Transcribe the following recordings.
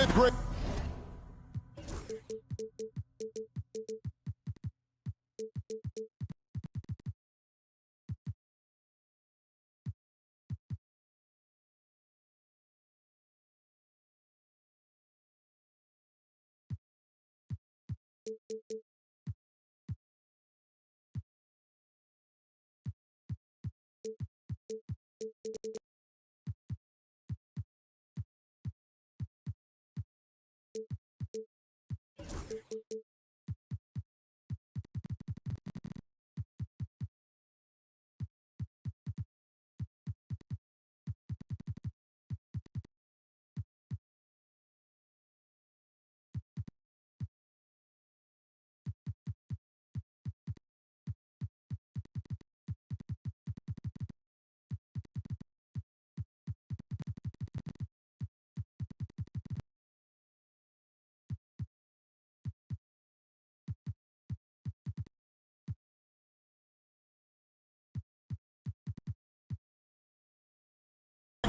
with great...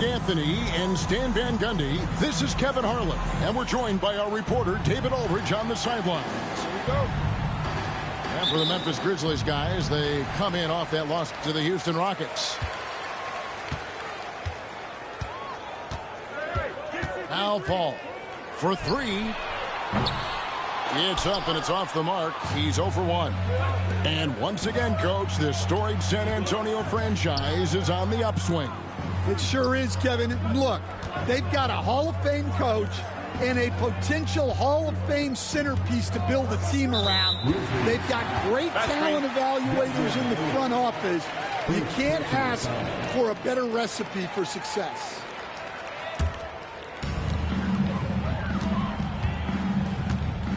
Anthony and Stan Van Gundy. This is Kevin Harlan, and we're joined by our reporter David Aldridge on the sidelines. Here we go. And for the Memphis Grizzlies guys, they come in off that loss to the Houston Rockets. Now Paul for three. It's up and it's off the mark. He's 0 for 1. And once again, coach, the storied San Antonio franchise is on the upswing. It sure is, Kevin. Look, they've got a Hall of Fame coach and a potential Hall of Fame centerpiece to build a team around. They've got great talent evaluators in the front office. You can't ask for a better recipe for success.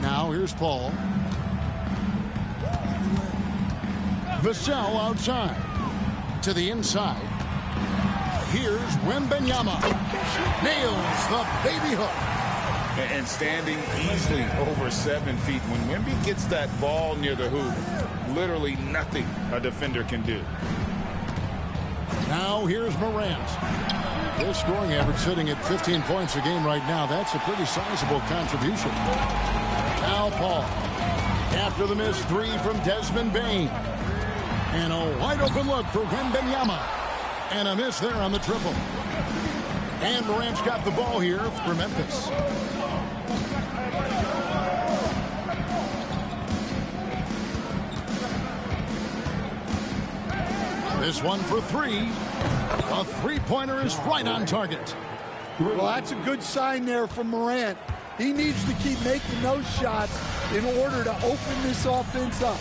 Now here's Paul. Vassell outside. To the inside. Here's Wembanyama. Nails the baby hook. And standing easily over 7 feet. When Wemby gets that ball near the hoop, literally nothing a defender can do. Now here's Morant. His scoring average sitting at 15 points a game right now. That's a pretty sizable contribution. Now Paul. After the missed three from Desmond Bane. And a wide open look for Wembanyama. And a miss there on the triple. And Morant's got the ball here for Memphis. This one for three. A three-pointer is right on target. Well, that's a good sign there from Morant. He needs to keep making those shots in order to open this offense up.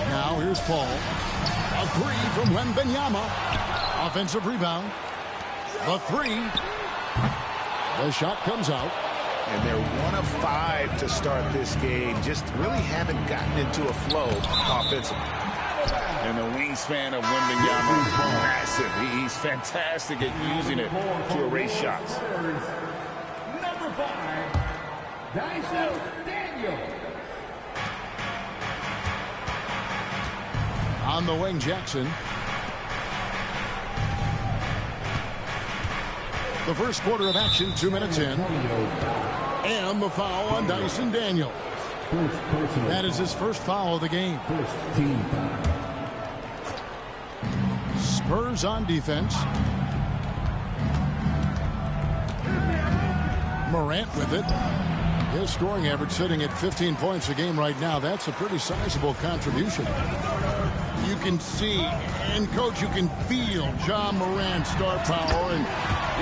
Now here's Paul. A three from Wembanyama. Offensive rebound. The three. The shot comes out. And they're 1 of 5 to start this game. Just really haven't gotten into a flow offensively. And the wingspan of Wembanyama is massive. He's fantastic at using it to erase shots. Number 5, Dyson Daniel. On the wing, Jackson. The first quarter of action, 2 minutes in. And the foul on Dyson Daniel. That is his first foul of the game. Spurs on defense. Morant with it. His scoring average sitting at 15 points a game right now. That's a pretty sizable contribution. You can see, and coach, you can feel John Morant's star power, and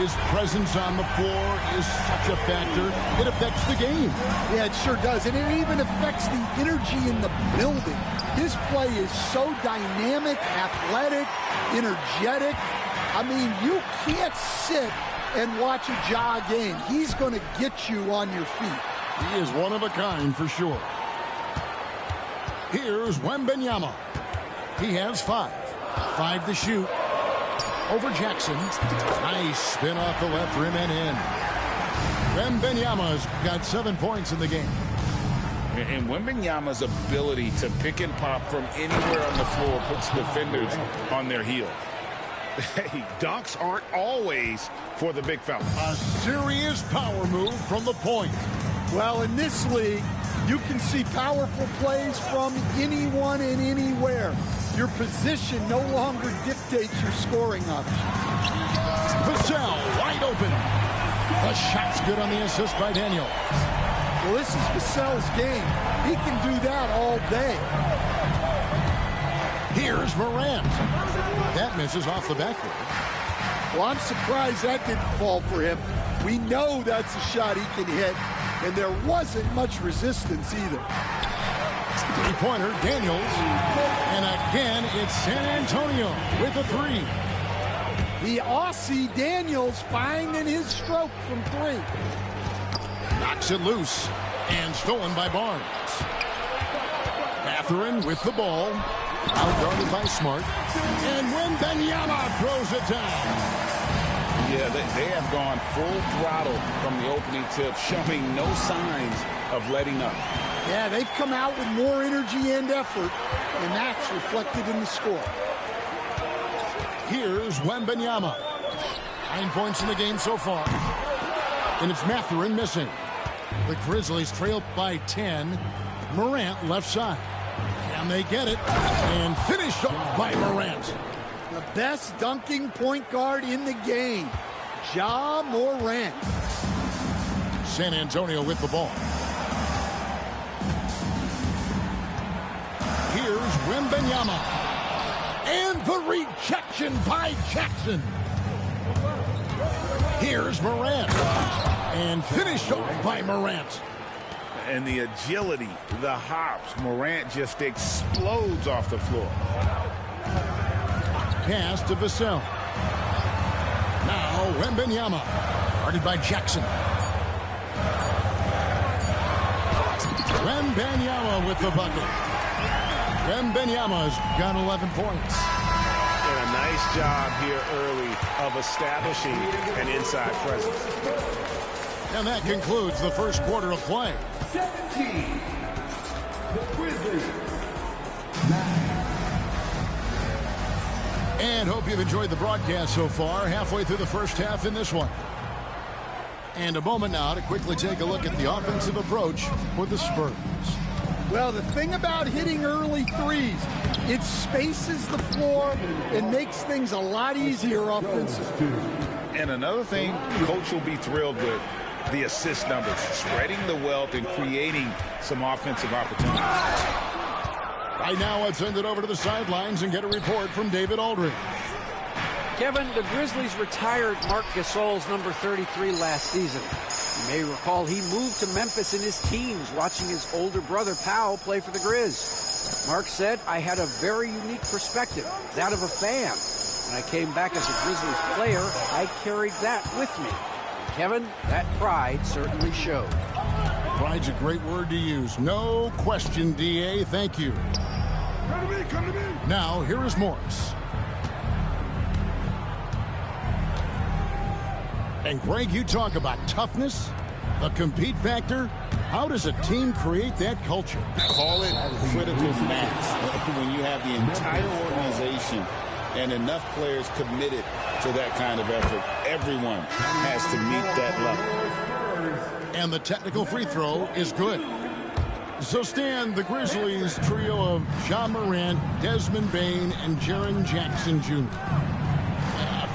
his presence on the floor is such a factor. It affects the game. Yeah, it sure does. And it even affects the energy in the building. His play is so dynamic, athletic, energetic. I mean, you can't sit and watch a Ja game. He's going to get you on your feet. He is one of a kind for sure. Here's Wembanyama. He has 5. 5 to shoot. Over Jackson. Nice spin off the left rim and in. Wembanyama's got 7 points in the game. And Wembanyama's ability to pick and pop from anywhere on the floor puts defenders on their heels. Hey, dunks aren't always for the big fella. A serious power move from the point. Well, in this league, you can see powerful plays from anyone and anywhere. Your position no longer dictates your scoring option. Vassell wide open. The shot's good on the assist by Daniel. Well, this is Vassell's game. He can do that all day. Here's Morant. That misses off the backboard. Well, I'm surprised that didn't fall for him. We know that's a shot he can hit, and there wasn't much resistance either. Three-pointer, Daniels. And again, it's San Antonio with a three. The Aussie Daniels finding his stroke from three. Knocks it loose and stolen by Barnes. Mathurin with the ball. Outguarded by Smart. And Wembanyama throws it down. Yeah, they have gone full throttle from the opening tip, showing no signs of letting up. Yeah, they've come out with more energy and effort, and that's reflected in the score. Here's Wembanyama. 9 points in the game so far. And it's Mathurin missing. The Grizzlies trail by 10. Morant left side. Can they get it? And finished off by Morant. The best dunking point guard in the game, Ja Morant. San Antonio with the ball. Here's Wembanyama. And the rejection by Jackson. Here's Morant. And finished off by Morant. And the agility, the hops, Morant just explodes off the floor. Pass to Vassell. Now Wembanyama. Guarded by Jackson. Wembanyama with the bucket. Wembanyama's got 11 points. And a nice job here early of establishing an inside presence. And that concludes the first quarter of play. 17. The Grizzlies. 9. And hope you've enjoyed the broadcast so far. Halfway through the first half in this one. And a moment now to quickly take a look at the offensive approach for the Spurs. Well, the thing about hitting early threes, it spaces the floor and makes things a lot easier offensively. And another thing Coach will be thrilled with, the assist numbers, spreading the wealth and creating some offensive opportunities. Right now, let's send it over to the sidelines and get a report from David Aldridge. Kevin, the Grizzlies retired Marc Gasol's number 33 last season. You may recall he moved to Memphis in his teens, watching his older brother Powell play for the Grizz. Marc said, "I had a very unique perspective, that of a fan. When I came back as a Grizzlies player, I carried that with me." Kevin, that pride certainly showed. Pride's a great word to use. No question, DA. Thank you. Come to me. Now, here is Morris. And Greg, you talk about toughness, the compete factor. How does a team create that culture? Call it critical mass. When you have the entire organization and enough players committed to that kind of effort, everyone has to meet that level. And the technical free throw is good. So, Stan, the Grizzlies trio of Ja Morant, Desmond Bane, and Jaren Jackson Jr.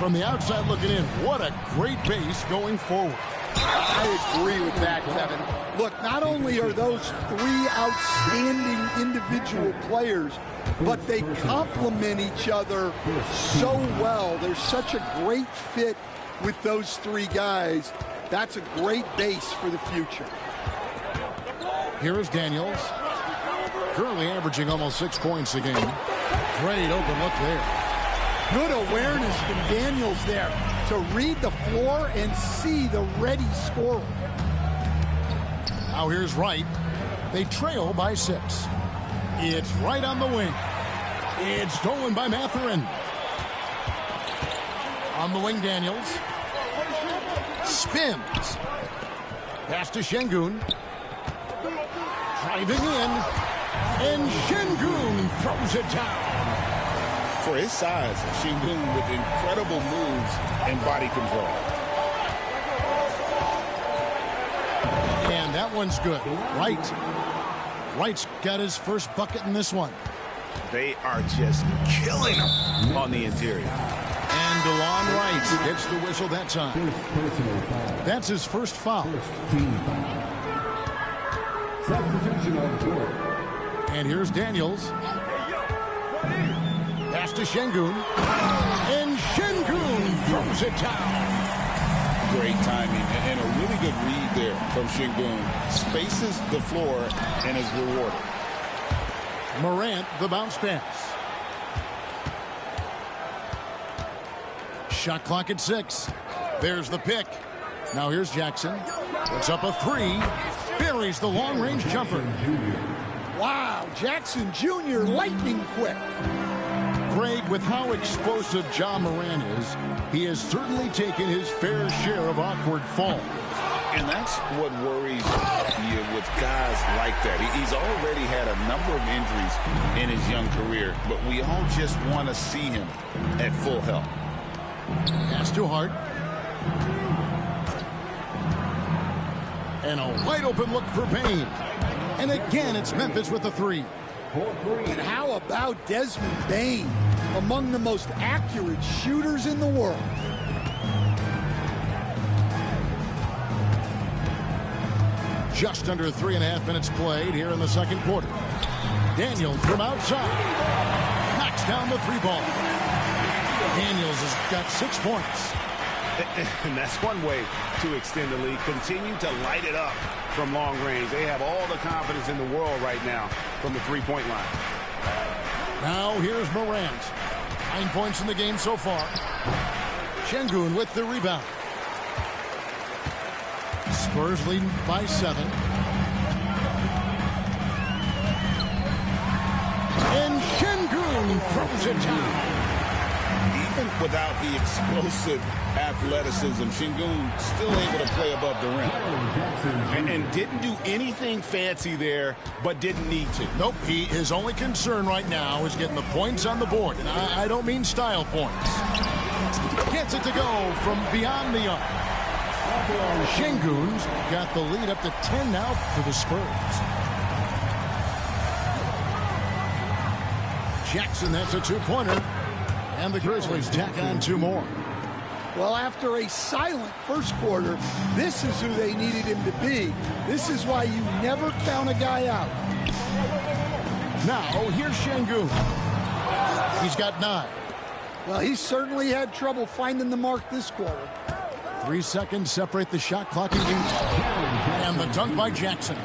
From the outside looking in, what a great base going forward. I agree with that, Kevin. Look, not only are those three outstanding individual players, but they complement each other so well. There's such a great fit with those three guys. That's a great base for the future. Here is Daniels. Currently averaging almost 6 points a game. Great open look there. Good awareness from Daniels there to read the floor and see the ready scorer. Now here's Wright. They trail by 6. It's right on the wing. It's stolen by Mathurin. On the wing, Daniels. Spins. Pass to Şengün. Driving in. And Şengün throws it down. for his size, Shingun with incredible moves and body control. And that one's good. Wright's got his first bucket in this one. They are just killing him on the interior. And DeLon Wright gets the whistle that time. That's his first foul. Substitution on the court. And here's Daniels. Pass to Şengün. And Şengün throws it down. Great timing and a really good read there from Şengün. Spaces the floor and is rewarded. Morant, the bounce pass. Shot clock at 6. There's the pick. Now here's Jackson. Puts up a 3. Buries the long-range jumper. Wow, Jackson Jr. lightning quick. Craig, with how explosive Ja Morant is, he has certainly taken his fair share of awkward falls. And that's what worries you with guys like that. He's already had a number of injuries in his young career, but we all just want to see him at full health. Pass to Hart. And a wide open look for Payne. And again, it's Memphis with the 3. And how about Desmond Bane, among the most accurate shooters in the world? Just under 3.5 minutes played here in the second quarter. Daniels from outside. Knocks down the 3-ball. Daniels has got 6 points. And that's one way to extend the lead. Continue to light it up from long range. They have all the confidence in the world right now from the three-point line. Now here's Morant. 9 points in the game so far. Şengün with the rebound. Spurs leading by 7. And Şengün throws it down. Even without the explosive athleticism, Şengün still able to play above the rim. And didn't do anything fancy there, but didn't need to. Nope, his only concern right now is getting the points on the board. And I don't mean style points. Gets it to go from beyond the arc. Şengün's got the lead up to 10 now for the Spurs. Jackson, that's a 2-pointer. And the Grizzlies tack on 2 more. Well, after a silent first quarter, this is who they needed him to be. This is why you never count a guy out. Now, here's Şengün. He's got 9. Well, he certainly had trouble finding the mark this quarter. 3 seconds separate the shot clock and use. And the dunk by Jackson.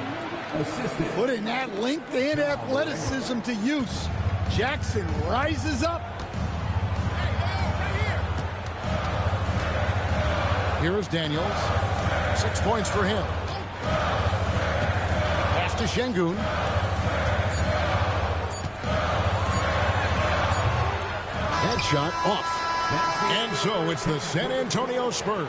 Putting that length and athleticism to use. Jackson rises up. Here is Daniels. 6 points for him. Pass to Şengün. Headshot off. And so it's the San Antonio Spurs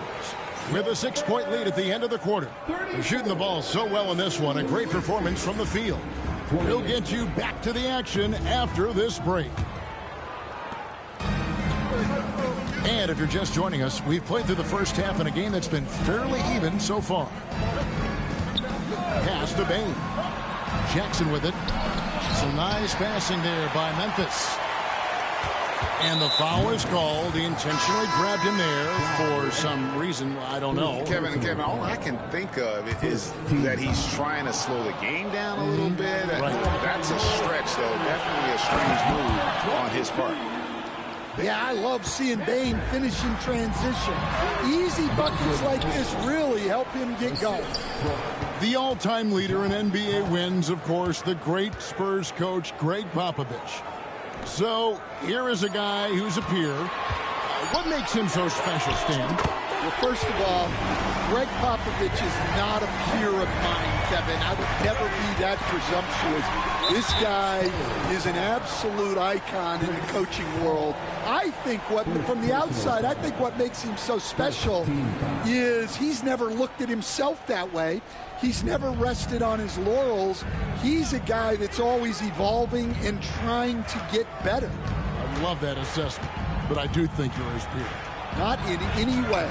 with a 6-point lead at the end of the quarter. They're shooting the ball so well in this one. A great performance from the field. We'll get you back to the action after this break. And if you're just joining us, we've played through the first half in a game that's been fairly even so far. Pass to Bane. Jackson with it. Some nice passing there by Memphis. And the foul is called. He intentionally grabbed him there for some reason. I don't know. Kevin, all I can think of is that he's trying to slow the game down a little bit. Right. That's a stretch, though. Definitely a strange move on his part. Yeah, I love seeing Bane finish in transition. Easy buckets like this really help him get going. The all-time leader in NBA wins, of course, the great Spurs coach, Greg Popovich. So, here is a guy who's a peer. What makes him so special, Stan? Well, first of all, Greg Popovich is not a peer of mine, Kevin. I would never be that presumptuous. This guy is an absolute icon in the coaching world. I think from the outside, I think what makes him so special is he's never looked at himself that way. He's never rested on his laurels. He's a guy that's always evolving and trying to get better. love that assessment, but I do think you're his peer. Not in any way.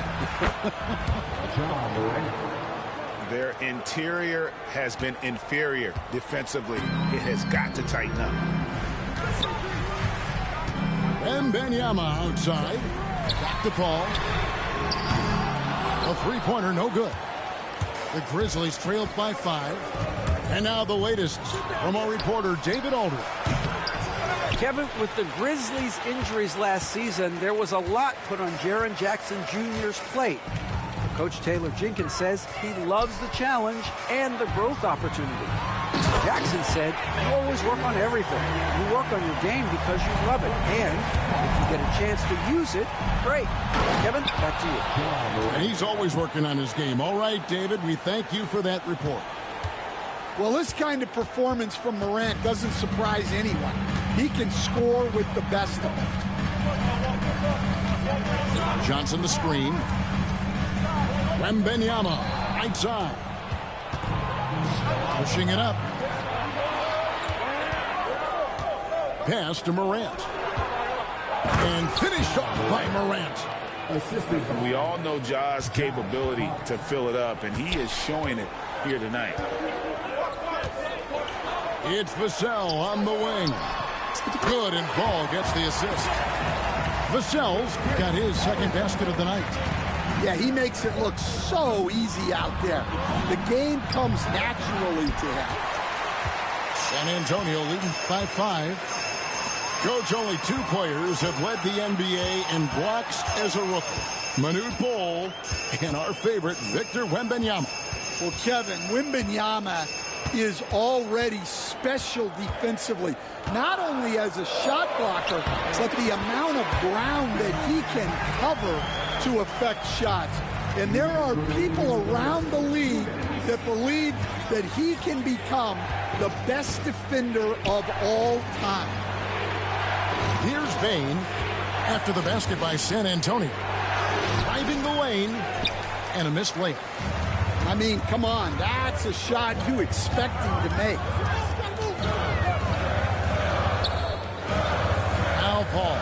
Their interior has been inferior defensively. It has got to tighten up. Wembanyama outside. Back to Paul. A three-pointer, no good. The Grizzlies trailed by 5. And now the latest from our reporter, David Aldridge. Kevin, with the Grizzlies' injuries last season, there was a lot put on Jaren Jackson Jr.'s plate. Coach Taylor Jenkins says he loves the challenge and the growth opportunity. Jackson said, you always work on everything. You work on your game because you love it. And if you get a chance to use it, great. Kevin, back to you. And he's always working on his game. All right, David, we thank you for that report. Well, this kind of performance from Morant doesn't surprise anyone. He can score with the best of them. Johnson the screen. Wembanyama right side. Pushing it up. Pass to Morant. And finished off by Morant. We all know Ja's capability to fill it up, and he is showing it here tonight. It's Vassell on the wing. Good, and Ball gets the assist. Vassell's got his second basket of the night. Yeah, he makes it look so easy out there. The game comes naturally to him. San Antonio leading by 5. Coach, only 2 players have led the NBA in blocks as a rookie. Manute Bol and our favorite, Victor Wembanyama. Well, Kevin, Wembanyama is already special defensively, not only as a shot blocker, but the amount of ground that he can cover to affect shots. And there are people around the league that believe that he can become the best defender of all time. Here's Bain after the basket by San Antonio. Driving the lane and a missed layup. I mean, come on, that's a shot you expect him to make. Now Paul.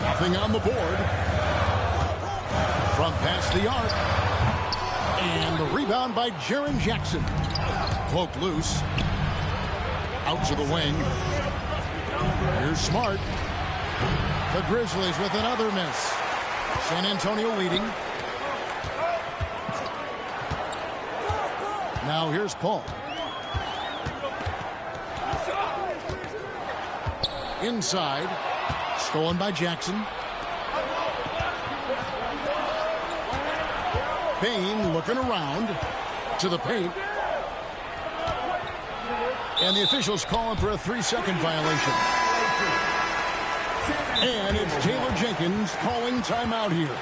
Nothing on the board. From past the arc. And the rebound by Jaren Jackson. Cloak loose. Out to the wing. Here's Smart. The Grizzlies with another miss. San Antonio leading. Now here's Paul. Inside. Stolen by Jackson. Bain looking around to the paint. And the officials calling for a 3-second violation. And it's Taylor Jenkins calling timeout here.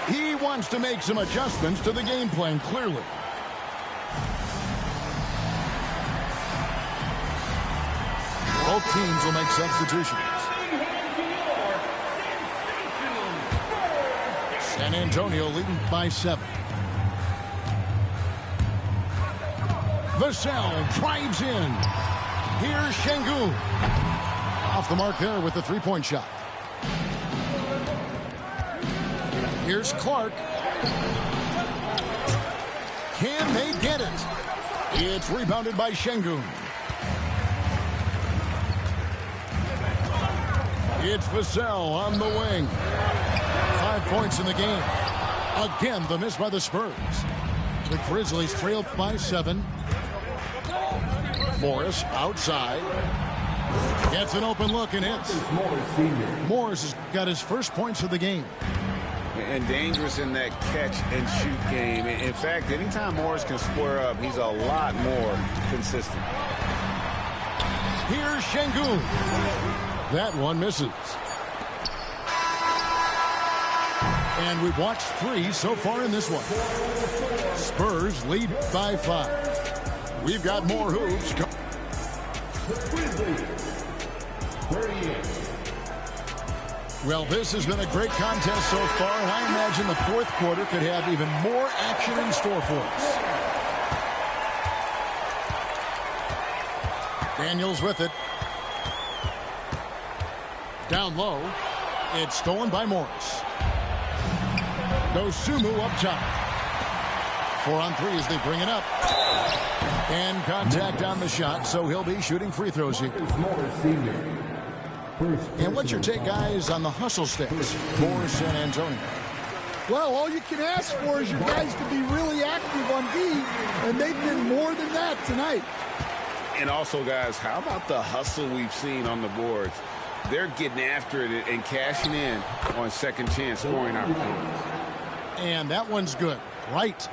He wants to make some adjustments to the game plan, clearly. Both teams will make substitutions. San Antonio leading by 7. Vassell drives in. Here's Şengün. Off the mark there with the 3-point shot. Here's Clark. Can they get it? It's rebounded by Şengün. It's Vassell on the wing. 5 points in the game. Again, the miss by the Spurs. The Grizzlies trailed by 7. Morris outside. Gets an open look and hits. Morris has got his first points of the game. And dangerous in that catch-and-shoot game. In fact, anytime Morris can square up, he's a lot more consistent. Here's Şengün. That one misses. And we've watched 3 so far in this one. Spurs lead by 5. We've got more hoops. Well, this has been a great contest so far, and I imagine the fourth quarter could have even more action in store for us. Daniels with it. Down low. It's stolen by Morris. Dosunmu up top. 4 on 3 as they bring it up. And contact on the shot, so he'll be shooting free throws here. And what's your take, guys, on the hustle sticks for San Antonio? Well, all you can ask for is your guys to be really active on D, and they've been more than that tonight. And also, guys, how about the hustle we've seen on the boards? They're getting after it and cashing in on second chance scoring opportunities. And that one's good. Right.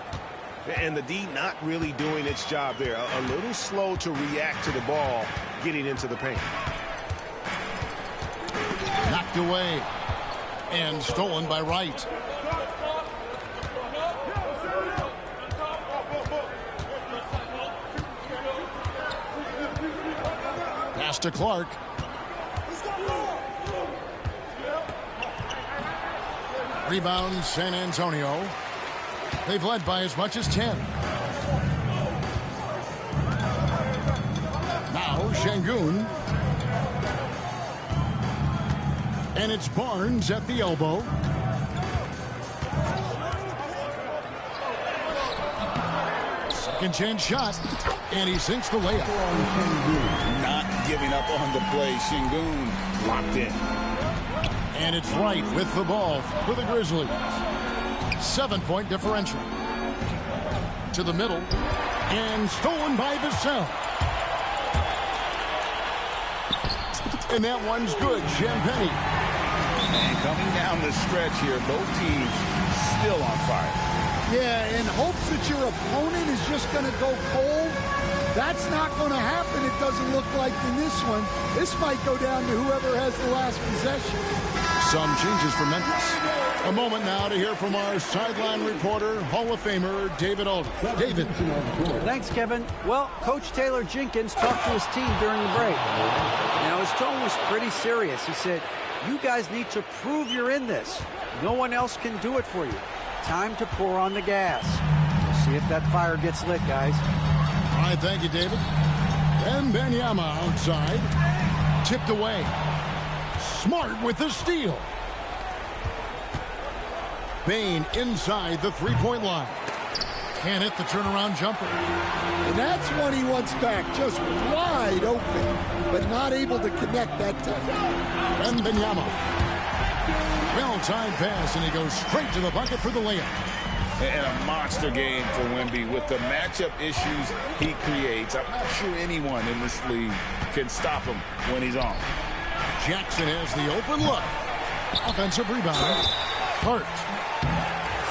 And the D not really doing its job there. A little slow to react to the ball getting into the paint. Knocked away. And stolen by Wright. Pass to Clark. Rebound San Antonio. They've led by as much as 10. Now Şengün. And it's Barnes at the elbow. Second chance shot. And he sinks the layup. Not giving up on the play. Şengün locked in. And it's Wright with the ball for the Grizzlies. 7-point differential. To the middle. And stolen by Vassell. And that one's good. Champagny. And coming down the stretch here, both teams still on fire. Yeah, in hopes that your opponent is just going to go cold. That's not going to happen, it doesn't look like in this one. This might go down to whoever has the last possession. Some changes for Memphis. A moment now to hear from our sideline reporter, Hall of Famer David Aldridge. David. Thanks, Kevin. Well, Coach Taylor Jenkins talked to his team during the break. Now, his tone was pretty serious. He said, you guys need to prove you're in this. No one else can do it for you. Time to pour on the gas. We'll see if that fire gets lit, guys. All right, thank you, David. And Wembanyama outside. Tipped away. Smart with the steal. Bane inside the three-point line. Can't hit the turnaround jumper. And that's one he wants back, just wide open, but not able to connect that time. Wembanyama. Well-timed pass, and he goes straight to the bucket for the layup. And a monster game for Wemby with the matchup issues he creates. I'm not sure anyone in this league can stop him when he's on. Jackson has the open look. Offensive rebound. Hurt.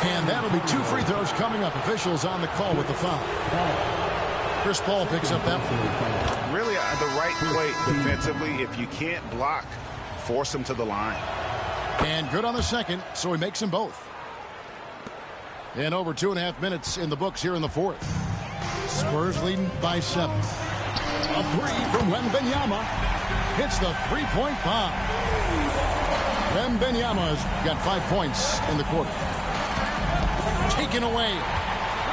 And that'll be 2 free throws coming up. Officials on the call with the foul. Chris Paul picks up that one. Really the right play defensively. If you can't block, force him to the line. And good on the second, so he makes them both. And over 2.5 minutes in the books here in the fourth. Spurs leading by 7. A 3 from Wembanyama. Hits the three-point bomb. Wembanyama's got 5 points in the quarter. Taken away.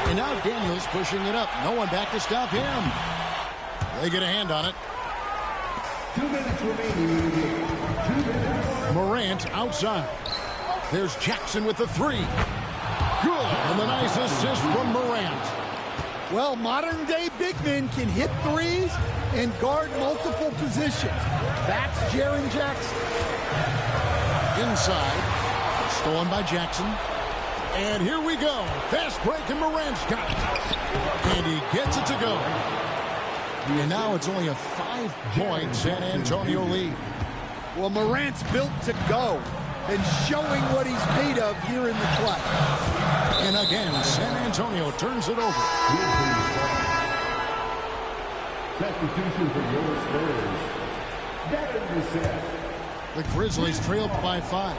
And now Daniels pushing it up. No one back to stop him. They get a hand on it. 2 minutes remaining. 2 minutes. Morant outside. There's Jackson with the 3. Good. And the nice assist from Morant. Well, modern-day big men can hit threes and guard multiple positions. That's Jaren Jackson. Inside. Stolen by Jackson. And here we go. Fast break, and Morant's got it. And he gets it to go. And now it's only a 5-point San Antonio lead. Well, Morant's built to go and showing what he's made of here in the clutch. And again, San Antonio turns it over. Substitution for your Spurs. Devin Vassell. The Grizzlies trailed by 5.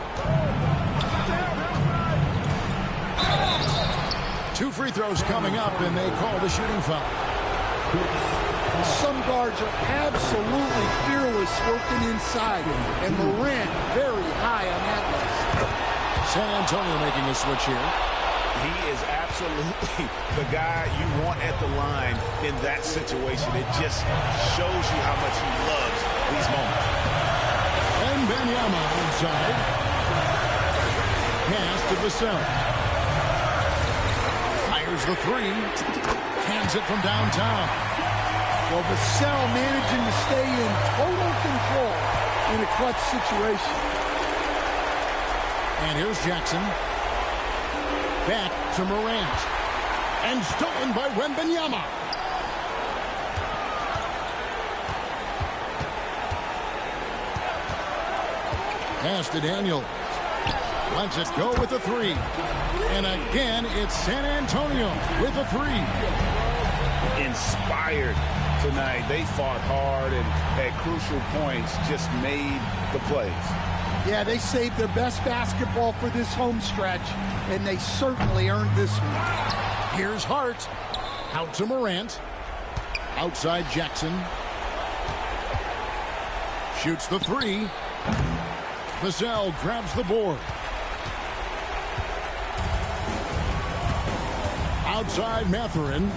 2 free throws coming up, and they call the shooting foul. Some guards are absolutely fearless working inside, and Morant very high on that list. San Antonio making a switch here. He is absolutely the guy you want at the line in that situation. It just shows you how much he loves these moments. And Wembanyama Wembanyama inside. Pass to Vassell. Fires the three. Hands it from downtown. Well, Vassell managing to stay in total control in a clutch situation. And here's Jackson. Back to Morant. And stolen by Wembanyama. Pass to Daniel. Lets it go with a three. And again, it's San Antonio with a three. Inspired tonight. They fought hard and at crucial points just made the plays. Yeah, they saved their best basketball for this home stretch, and they certainly earned this one. Here's Hart. Out to Morant. Outside Jackson. Shoots the three. Vassell grabs the board. Outside Mathurin.